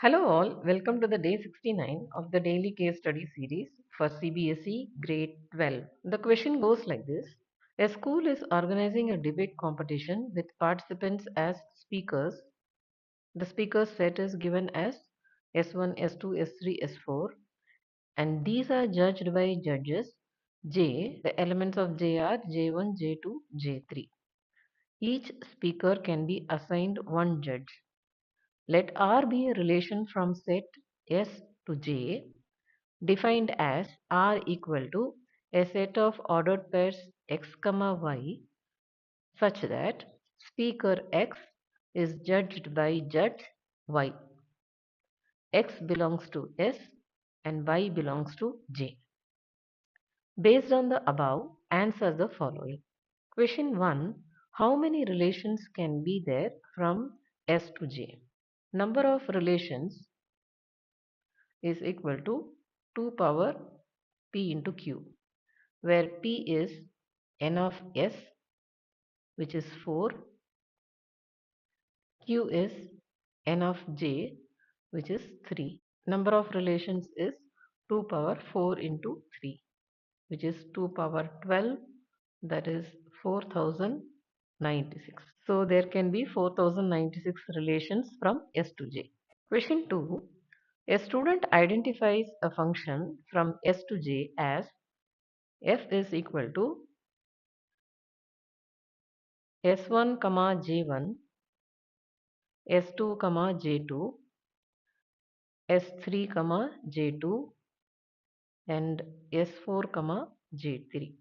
Hello all, welcome to the day 69 of the daily case study series for CBSE grade 12. The question goes like this. A school is organizing a debate competition with participants as speakers. The speaker set is given as S1, S2, S3, S4 and these are judged by judges J. The elements of J are J1, J2, J3. Each speaker can be assigned one judge. Let R be a relation from set S to J defined as R equal to a set of ordered pairs x, y such that speaker X is judged by judge Y. X belongs to S and Y belongs to J. Based on the above, answer the following. Question 1. How many relations can be there from S to J? Number of relations is equal to 2 power p into q, where p is n of s, which is 4, q is n of j, which is 3. Number of relations is 2 power 4 into 3, which is 2 power 12, that is 4096. So there can be 4096 relations from S to J. Question 2. A student identifies a function from S to J as f is equal to S1, J1, S2, J2, S3, J2 and S4, J3.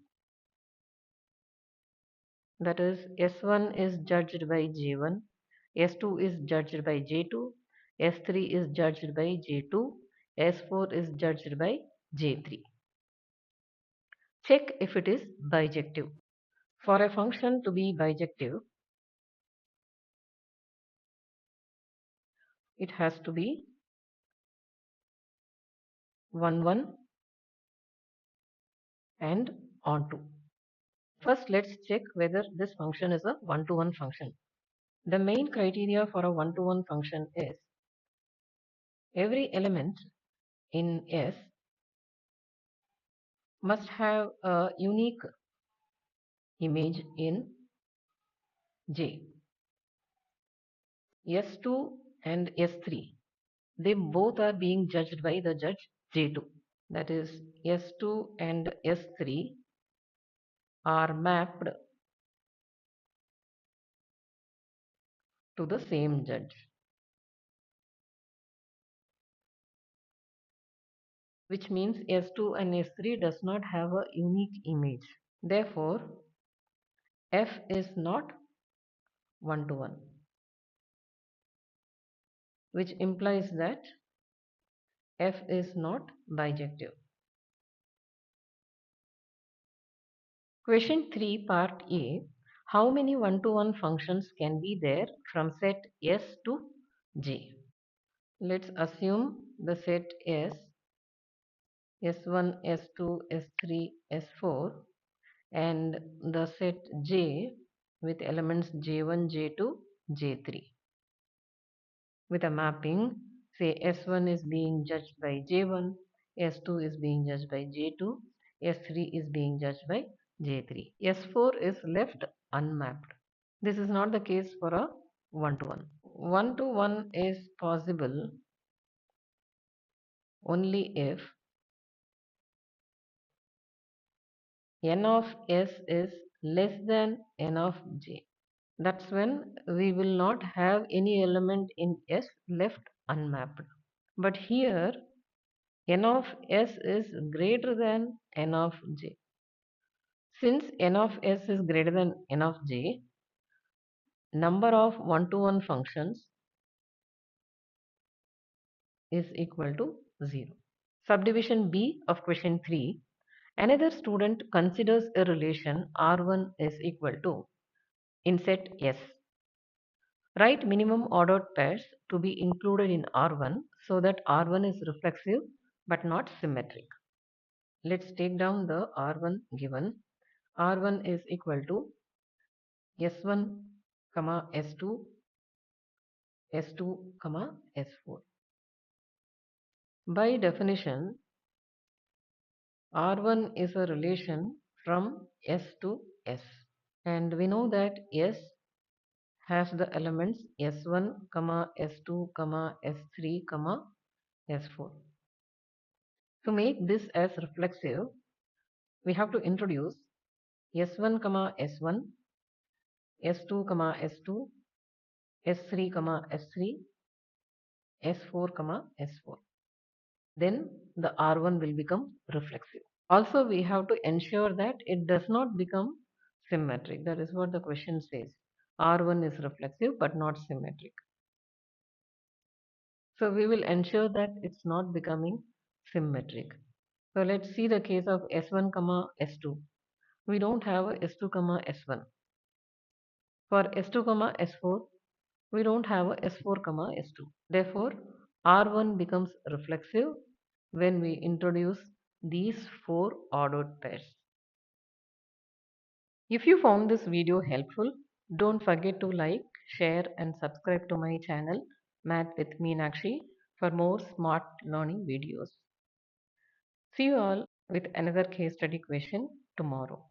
That is S1 is judged by J1, S2 is judged by J2, S3 is judged by J2, S4 is judged by J3. Check if it is bijective. For a function to be bijective, it has to be 1, 1 and onto. First, let's check whether this function is a one-to-one function. The main criteria for a one-to-one function is every element in S must have a unique image in J. S2 and S3, they both are being judged by the judge J2. That is, S2 and S3 are mapped to the same judge, which means S2 and S3 does not have a unique image. Therefore, F is not one-to-one, which implies that F is not bijective. Question 3, part A. How many one-to-one functions can be there from set S to J? Let's assume the set S, S1, S2, S3, S4 and the set J with elements J1, J2, J3. With a mapping, say S1 is being judged by J1, S2 is being judged by J2, S3 is being judged by J3. S4 is left unmapped. This is not the case for a one-to-one. One-to-one is possible only if n of S is less than n of J. That's when we will not have any element in S left unmapped. But here n of S is greater than n of J. Since n of S is greater than n of J, number of one-to-one functions is equal to 0. Subdivision B of question 3. Another student considers a relation R1 is equal to in set S. Write minimum ordered pairs to be included in R1 so that R1 is reflexive but not symmetric. Let's take down the R1 given. R1 is equal to S1, S2, S2, S4. By definition, R1 is a relation from S to S. And we know that S has the elements S1, S2, S3, S4. To make this as reflexive, we have to introduce S1, S1, S2, S2, S3, S3, S4, S4. Then the R1 will become reflexive. Also, we have to ensure that it does not become symmetric. That is what the question says. R1 is reflexive but not symmetric. So we will ensure that it's not becoming symmetric. So let's see the case of S1, S2. We don't have a S2, S1. For S2, S4, we don't have a S4, S2. Therefore, R1 becomes reflexive when we introduce these four ordered pairs. If you found this video helpful, don't forget to like, share and subscribe to my channel Math with Meenakshi for more smart learning videos. See you all with another case study question tomorrow.